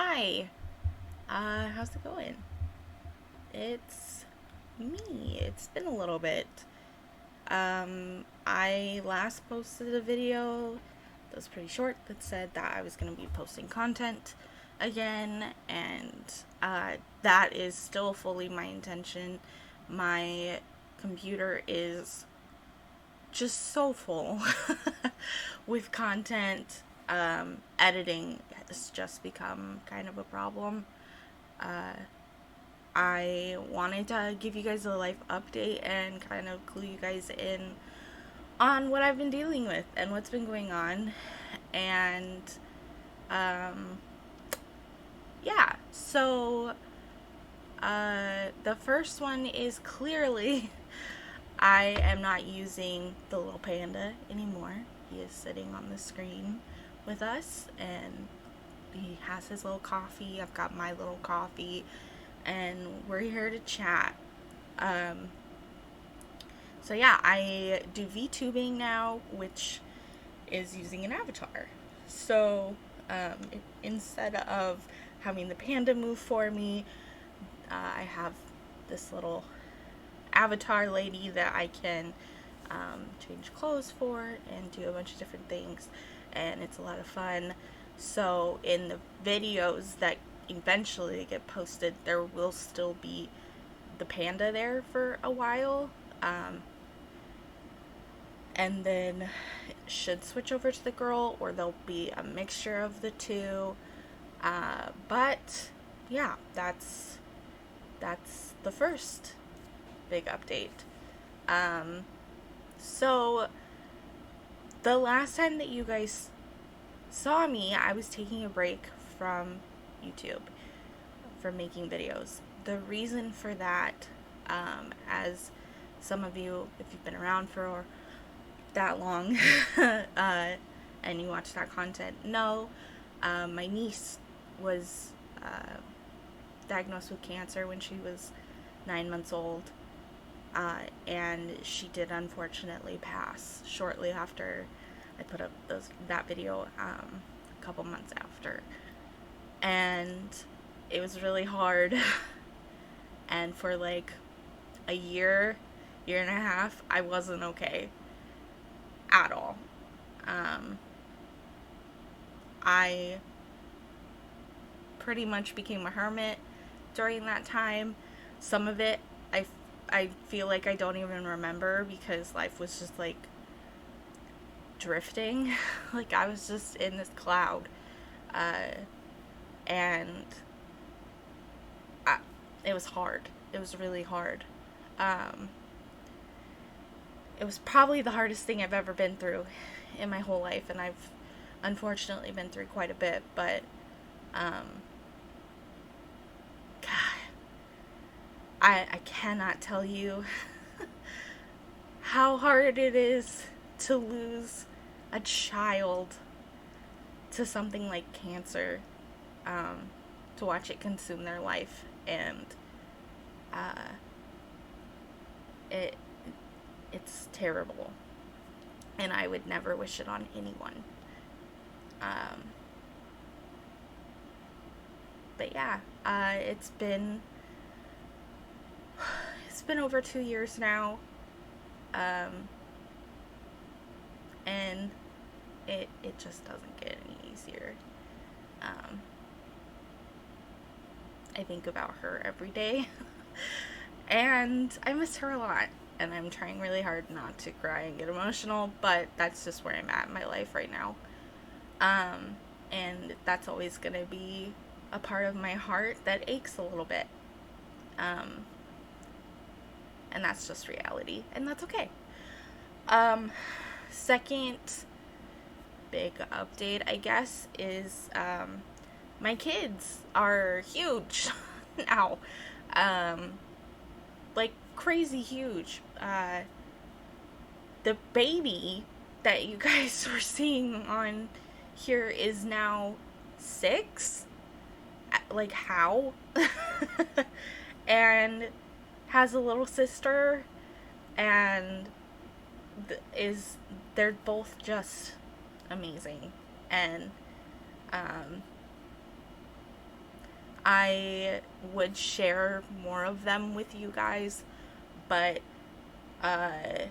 Hi, how's it going? It's me. It's been a little bit. I last posted a video that was pretty short that said that I was going to be posting content again, and that is still fully my intention. My computer is just so full with content. Editing has just become kind of a problem. Uh, I wanted to give you guys a life update and kind of clue you guys in on what I've been dealing with and what's been going on. And um, yeah, so the first one is clearly I am not using the little panda anymore. He is sitting on the screen with us and he has his little coffee. I've got my little coffee and we're here to chat. Um, so yeah, I do VTubing now, which is using an avatar. So instead of having the panda move for me, I have this little avatar lady that I can change clothes for and do a bunch of different things, and it's a lot of fun. So in the videos that eventually get posted, there will still be the panda there for a while, and then it should switch over to the girl, or there'll be a mixture of the two. But yeah, that's the first big update. Um, so the last time that you guys saw me, I was taking a break from YouTube, from making videos. The reason for that, as some of you, if you've been around for that long and you watch that content, know, my niece was diagnosed with cancer when she was 9 months old. And she did unfortunately pass shortly after I put up that video, a couple months after. And it was really hard. And for like a year and a half, I wasn't okay at all. I pretty much became a hermit during that time. Some of it I feel like I don't even remember because life was just like drifting. Like I was just in this cloud. And I, it was hard. It was really hard. Um, it was probably the hardest thing I've ever been through in my whole life, and I've unfortunately been through quite a bit, but God, I cannot tell you how hard it is to lose a child to something like cancer, to watch it consume their life, and uh, it it's terrible, and I would never wish it on anyone. Um, but yeah, it's been over 2 years now, um, and it just doesn't get any easier. Um, I think about her every day, and I miss her a lot. And I'm trying really hard not to cry and get emotional, but that's just where I'm at in my life right now. Um, and that's always gonna be a part of my heart that aches a little bit. Um, and that's just reality, and that's okay. Um, Second big update, I guess, is my kids are huge now. Um, like crazy huge. The baby that you guys were seeing on here is now 6. Like, how? And has a little sister, and is they're both just amazing. And um I would share more of them with you guys, but to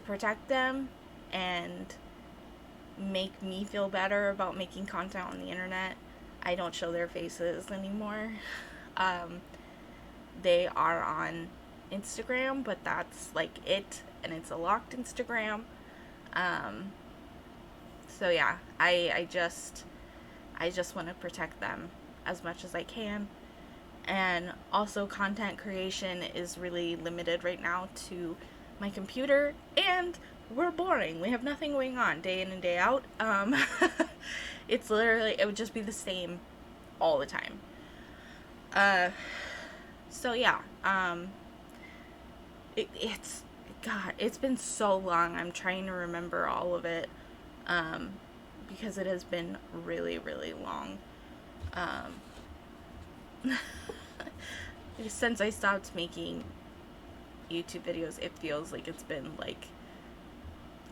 protect them and make me feel better about making content on the internet, I don't show their faces anymore. They are on Instagram, but that's like it, and it's a locked Instagram. So yeah, I just want to protect them as much as I can. And also, content creation is really limited right now to my computer, and we're boring. We have nothing going on day in and day out. It's literally, it would just be the same all the time. So yeah, it's been so long. I'm trying to remember all of it, because it has been really, really long. Since I stopped making YouTube videos, it feels like it's been like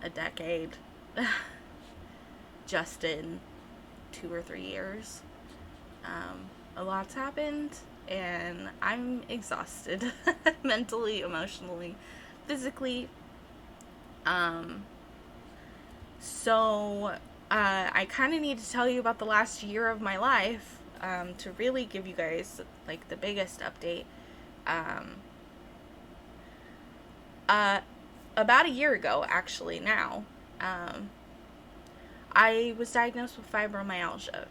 a decade. Just in 2 or 3 years. A lot's happened, and I'm exhausted. Mentally, emotionally, physically. So I kind of need to tell you about the last year of my life, to really give you guys like the biggest update. About a year ago, actually, now, I was diagnosed with fibromyalgia.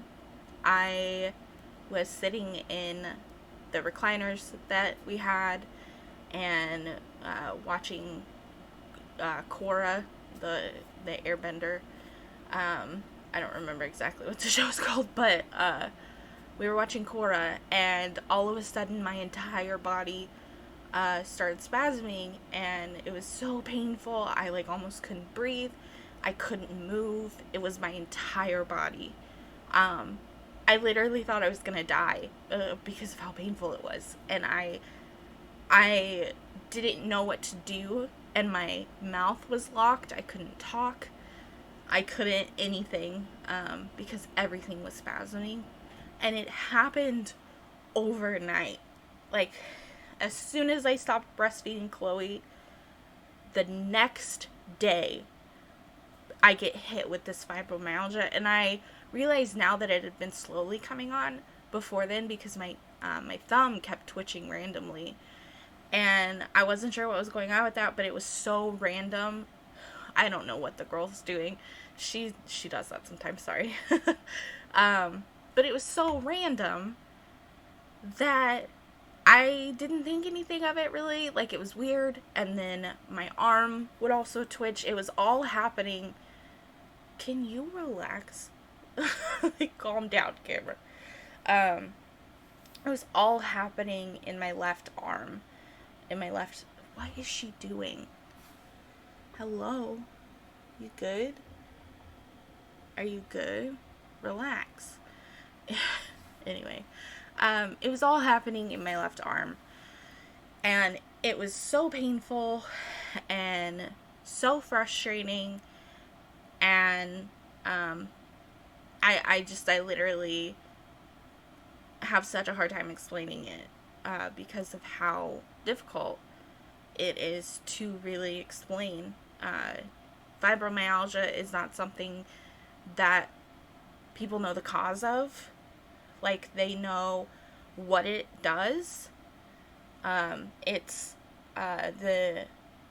I was sitting in the recliners that we had and watching Korra, the airbender. I don't remember exactly what the show is called, but we were watching Korra, and all of a sudden my entire body started spasming, and it was so painful. I like almost couldn't breathe. I couldn't move. It was my entire body. I literally thought I was gonna die because of how painful it was, and I didn't know what to do, and my mouth was locked. I couldn't talk. I couldn't anything, because everything was spasming, and it happened overnight. Like, as soon as I stopped breastfeeding Chloe, the next day I get hit with this fibromyalgia, and I realize now that it had been slowly coming on before then, because my thumb kept twitching randomly, and I wasn't sure what was going on with that, but it was so random. I don't know what the girl's doing. She does that sometimes, sorry. But it was so random that I didn't think anything of it really. Like, it was weird, and then my arm would also twitch. It was all happening. Can you relax? Like, calm down, camera. It was all happening in my left arm. What is she doing? Hello? You good? Are you good? Relax. Anyway, it was all happening in my left arm, and it was so painful and so frustrating, and I literally have such a hard time explaining it, because of how difficult it is to really explain. Fibromyalgia is not something that people know the cause of. Like, they know what it does. It's the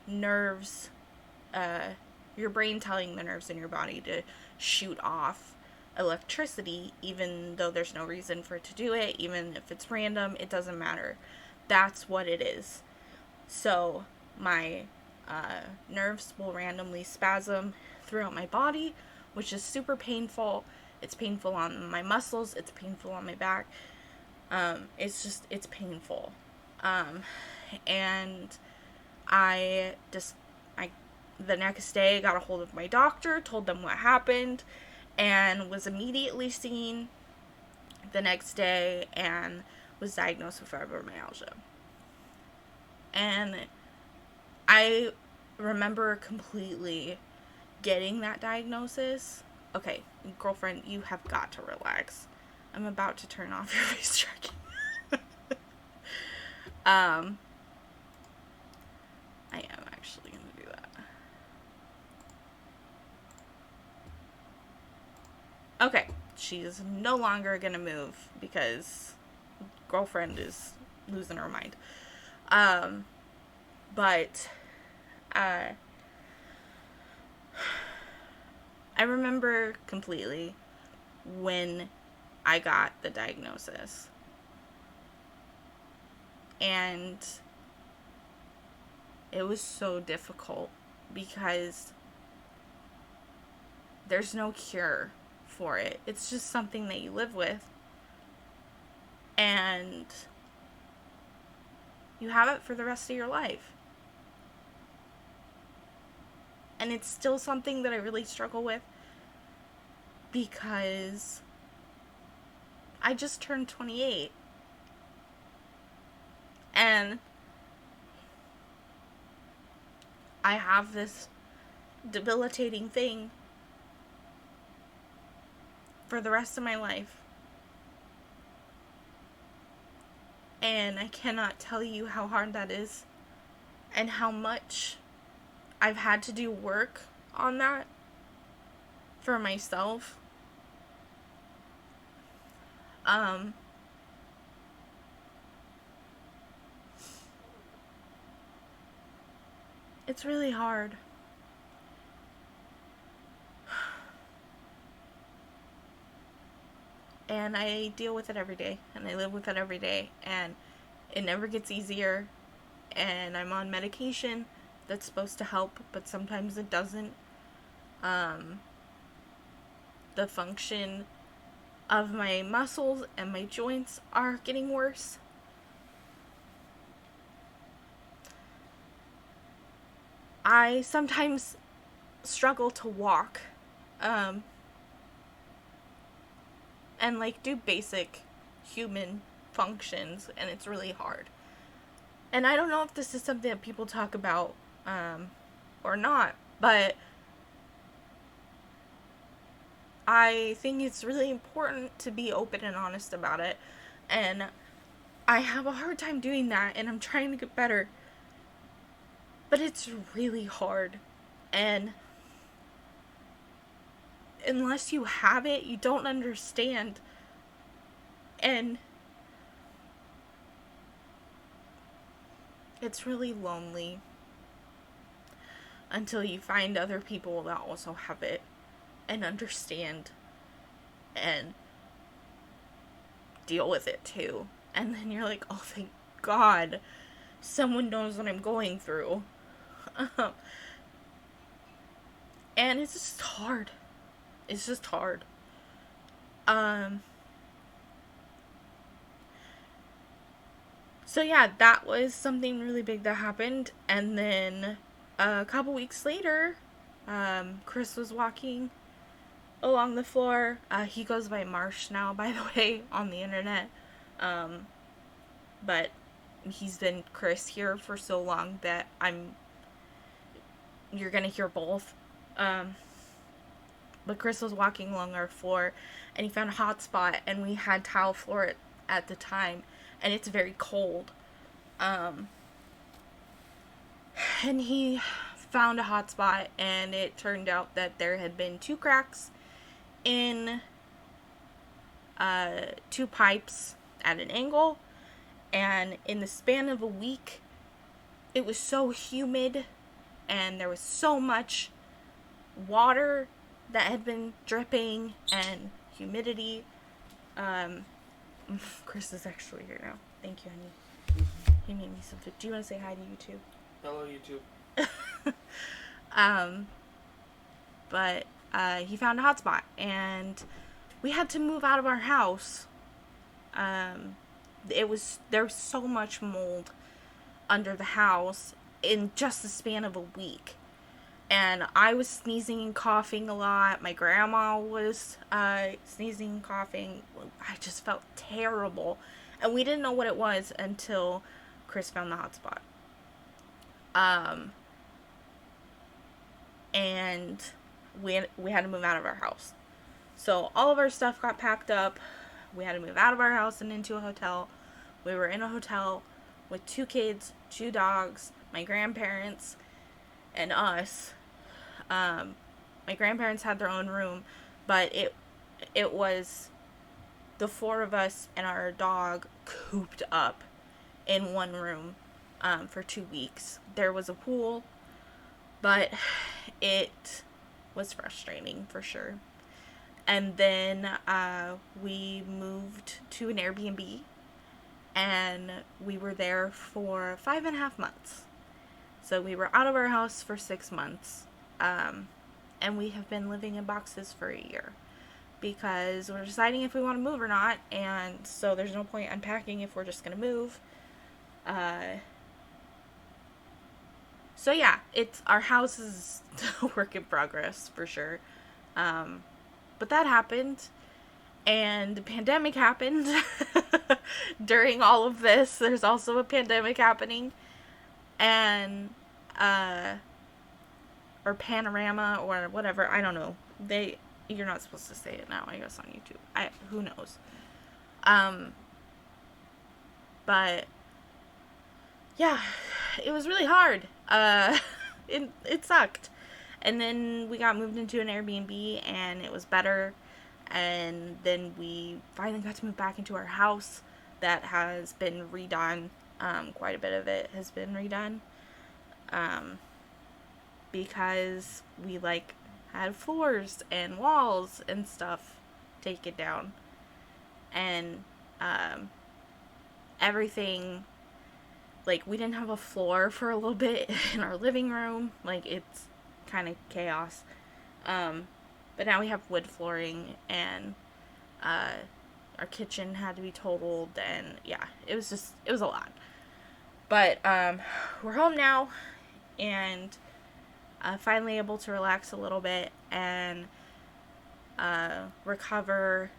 nerves, your brain telling the nerves in your body to shoot off electricity, even though there's no reason for it to do it, even if it's random, it doesn't matter. That's what it is. So my nerves will randomly spasm throughout my body, which is super painful. It's painful on my muscles. It's painful on my back. It's painful. And the next day got a hold of my doctor, told them what happened, and was immediately seen the next day and was diagnosed with fibromyalgia. And I remember completely getting that diagnosis. Okay, girlfriend, you have got to relax. I'm about to turn off your face tracking. I am actually going to do that. Okay, she's no longer going to move because girlfriend is losing her mind. But I remember completely when I got the diagnosis. And it was so difficult because there's no cure for it. It's just something that you live with. And you have it for the rest of your life. And it's still something that I really struggle with because I just turned 28. And I have this debilitating thing for the rest of my life. And I cannot tell you how hard that is and how much I've had to do work on that for myself. It's really hard. And I deal with it every day, and I live with it every day, and it never gets easier. And I'm on medication that's supposed to help, but sometimes it doesn't. The function of my muscles and my joints are getting worse. I sometimes struggle to walk, and like do basic human functions, and it's really hard. And I don't know if this is something that people talk about, or not, but I think it's really important to be open and honest about it. And I have a hard time doing that, and I'm trying to get better. But it's really hard. And unless you have it, you don't understand. And it's really lonely until you find other people that also have it and understand and deal with it too. And then you're like, oh, thank God someone knows what I'm going through. And it's just hard. It's just hard. So yeah, that was something really big that happened. And then a couple weeks later, Chris was walking along the floor. He goes by Marsh now, by the way, on the internet. But he's been Chris here for so long that you're gonna hear both. But Chris was walking along our floor, and he found a hot spot, and we had tile floor at the time, and it's very cold. And he found a hot spot, and it turned out that there had been 2 cracks in 2 pipes at an angle, and in the span of a week, it was so humid, and there was so much water that had been dripping, and humidity. Chris is actually here now. Thank you, honey. He made me some food. Do you want to say hi to YouTube? Hello, YouTube. But he found a hotspot, and we had to move out of our house. There was so much mold under the house in just the span of a week. And I was sneezing and coughing a lot. My grandma was sneezing and coughing. I just felt terrible. And we didn't know what it was until Chris found the hotspot. And we had to move out of our house. So all of our stuff got packed up. We had to move out of our house and into a hotel. We were in a hotel with 2 kids, 2 dogs, my grandparents, and us. My grandparents had their own room, but it was the 4 of us and our dog cooped up in one room for 2 weeks. There was a pool, but it was frustrating for sure. And then we moved to an Airbnb, and we were there for 5.5 months. So we were out of our house for 6 months, and we have been living in boxes for a year because we're deciding if we want to move or not, and so there's no point unpacking if we're just going to move. So yeah, our house is a work in progress for sure. But that happened, and the pandemic happened. During all of this, there's also a pandemic happening, and or panorama or whatever, I don't know. You're not supposed to say it now, I guess, on YouTube. Who knows? But yeah, it was really hard. It sucked. And then we got moved into an Airbnb, and it was better. And then we finally got to move back into our house that has been redone. Quite a bit of it has been redone. Because we, had floors and walls and stuff taken down. And, everything, we didn't have a floor for a little bit in our living room. It's kind of chaos. But now we have wood flooring, and our kitchen had to be totaled, and yeah, it was a lot. But we're home now, and finally able to relax a little bit and recover,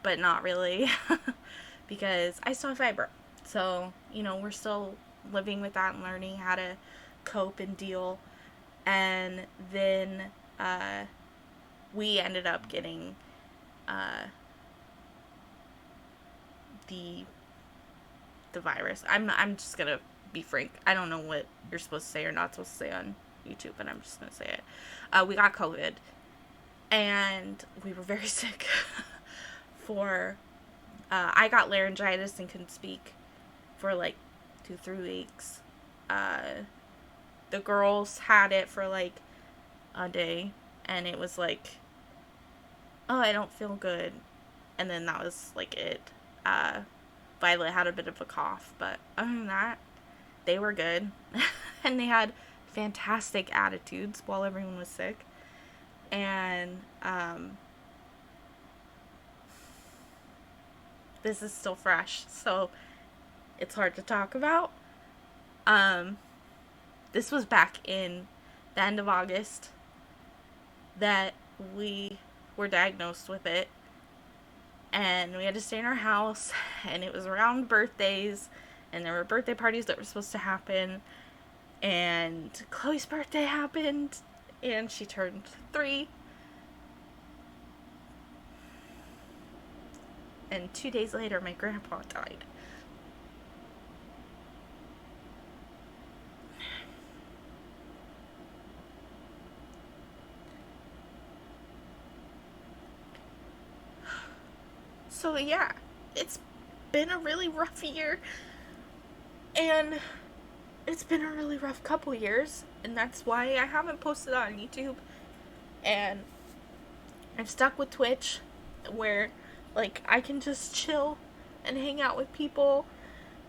but not really, because I still have fibro. So, we're still living with that and learning how to cope and deal. And then we ended up getting the virus. I'm just gonna be frank. I don't know what you're supposed to say or not supposed to say on YouTube, but I'm just gonna say it. We got COVID, and we were very sick. I got laryngitis and couldn't speak for 2-3 weeks. The girls had it for a day, and it was oh, I don't feel good, and then that was it. Violet had a bit of a cough, but other than that, they were good. And they had fantastic attitudes while everyone was sick. And this is still fresh, so it's hard to talk about. This was back in the end of August that we were diagnosed with it, and we had to stay in our house, and it was around birthdays, and there were birthday parties that were supposed to happen, and Chloe's birthday happened, and she turned 3, and 2 days later my grandpa died. So yeah, it's been a really rough year, and it's been a really rough couple years, and that's why I haven't posted on YouTube, and I'm stuck with Twitch, where I can just chill and hang out with people,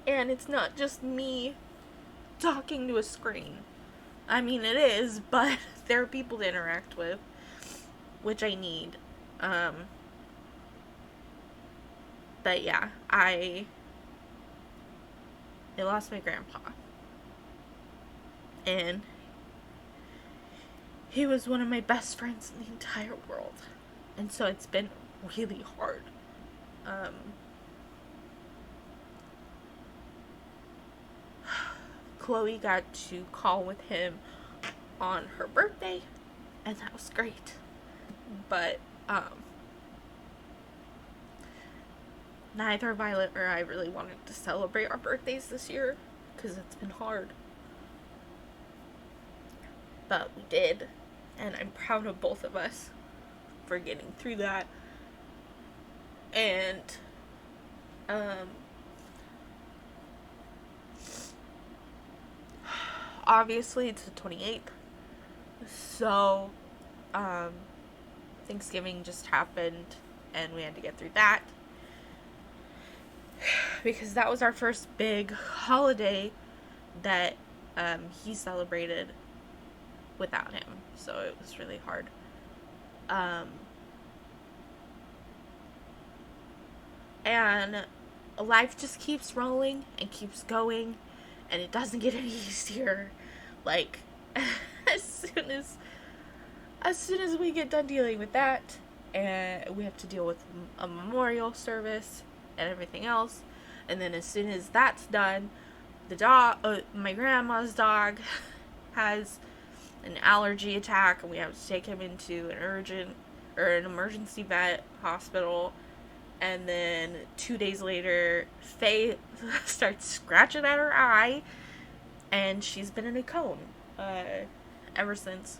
and it's not just me talking to a screen. I mean, it is, but there are people to interact with, which I need. But yeah, I lost my grandpa, and he was one of my best friends in the entire world, and so it's been really hard. Chloe got to call with him on her birthday, and that was great. But neither Violet or I really wanted to celebrate our birthdays this year because it's been hard. But we did, and I'm proud of both of us for getting through that. And obviously it's the 28th, so Thanksgiving just happened and we had to get through that because that was our first big holiday that he celebrated without him, so it was really hard. And life just keeps rolling and keeps going, and it doesn't get any easier. Like, as soon as we get done dealing with that, and we have to deal with a memorial service and everything else, and then as soon as that's done, the dog, my grandma's dog, has an allergy attack, and we have to take him into an emergency vet hospital. And then 2 days later, Faye starts scratching at her eye, and she's been in a cone ever since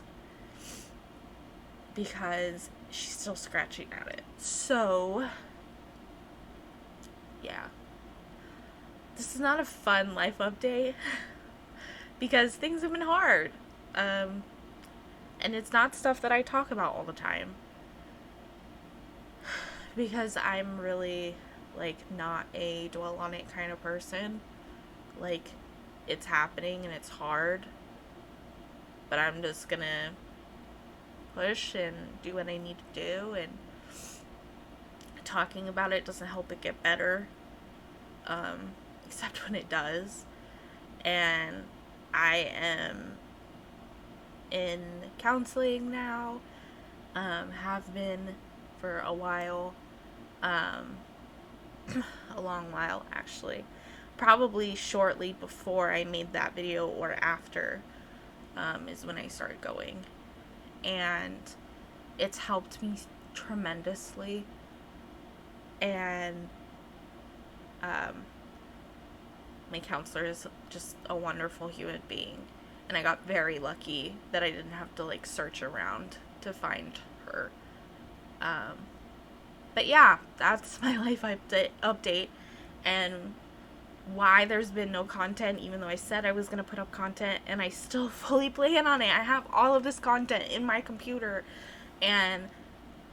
because she's still scratching at it. So, yeah. This is not a fun life update because things have been hard. And it's not stuff that I talk about all the time. Because I'm really, like, not a dwell on it kind of person. Like, it's happening and it's hard. But I'm just gonna push and do what I need to do. And talking about it doesn't help it get better. Except when it does. And I am in counseling now. Have been for a while. A long while, actually. Probably shortly before I made that video or after is when I started going. And it's helped me tremendously. And my counselor is just a wonderful human being. And I got very lucky that I didn't have to, like, search around to find her. But yeah, that's my life update, and why there's been no content, even though I said I was going to put up content, and I still fully plan on it. I have all of this content in my computer, and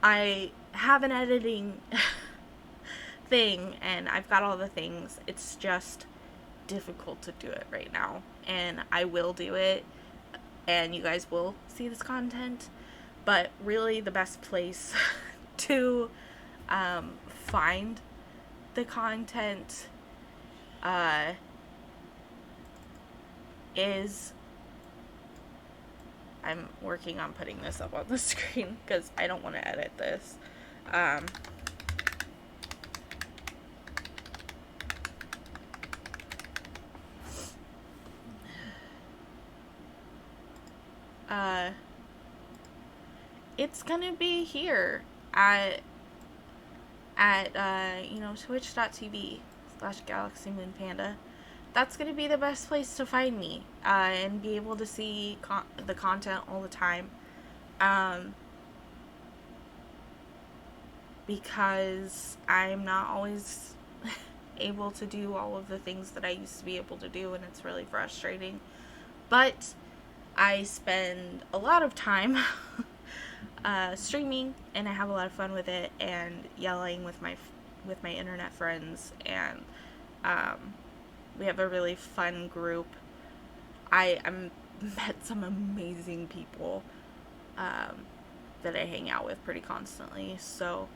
I have an editing thing, and I've got all the things. It's just difficult to do it right now, and I will do it, and you guys will see this content, but really the best place to find the content is, I'm working on putting this up on the screen because I don't want to edit this. It's gonna be here at twitch.tv/GalaxyMoonPanda. That's gonna be the best place to find me and be able to see the content all the time, because I'm not always able to do all of the things that I used to be able to do, and it's really frustrating. But I spend a lot of time streaming, and I have a lot of fun with it, and yelling with my internet friends, and we have a really fun group. I met some amazing people that I hang out with pretty constantly. So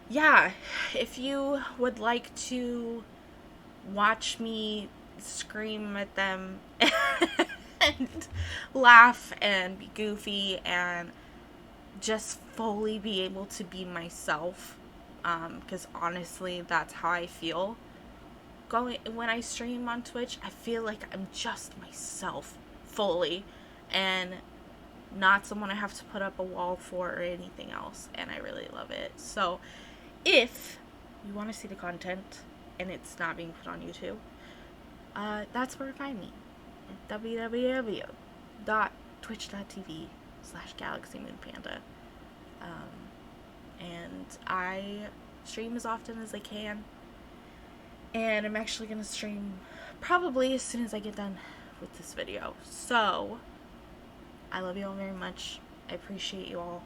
yeah, if you would like to watch me scream at them and laugh and be goofy and just fully be able to be myself, because honestly that's how I feel when I stream on Twitch. I feel like I'm just myself fully and not someone I have to put up a wall for or anything else, and I really love it. So if you want to see the content and it's not being put on YouTube, that's where to find me. www.twitch.tv/GalaxyMoonPanda. And I stream as often as I can. And I'm actually going to stream probably as soon as I get done with this video. So, I love you all very much. I appreciate you all.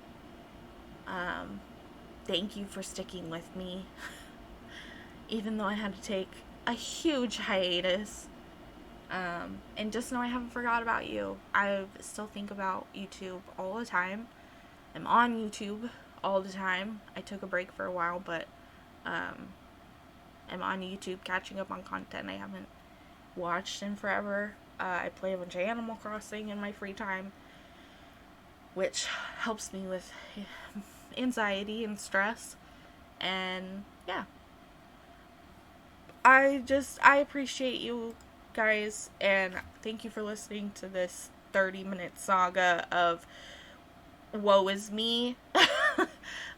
Thank you for sticking with me. Even though I had to take a huge hiatus. And just know I haven't forgot about you. I still think about YouTube all the time. I'm on YouTube all the time. I took a break for a while, but I'm on YouTube catching up on content I haven't watched in forever. I play a bunch of Animal Crossing in my free time, which helps me with anxiety and stress. And yeah, I appreciate you guys, and thank you for listening to this 30-minute saga of woe is me.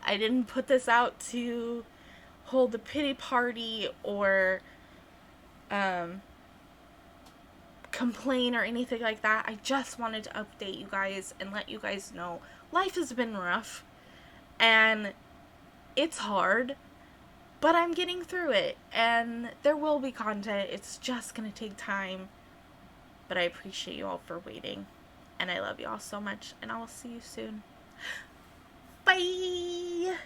I didn't put this out to hold a pity party or complain or anything like that. I just wanted to update you guys and let you guys know life has been rough and it's hard, but I'm getting through it, and there will be content. It's just gonna take time, but I appreciate you all for waiting, and I love you all so much, and I will see you soon. Bye!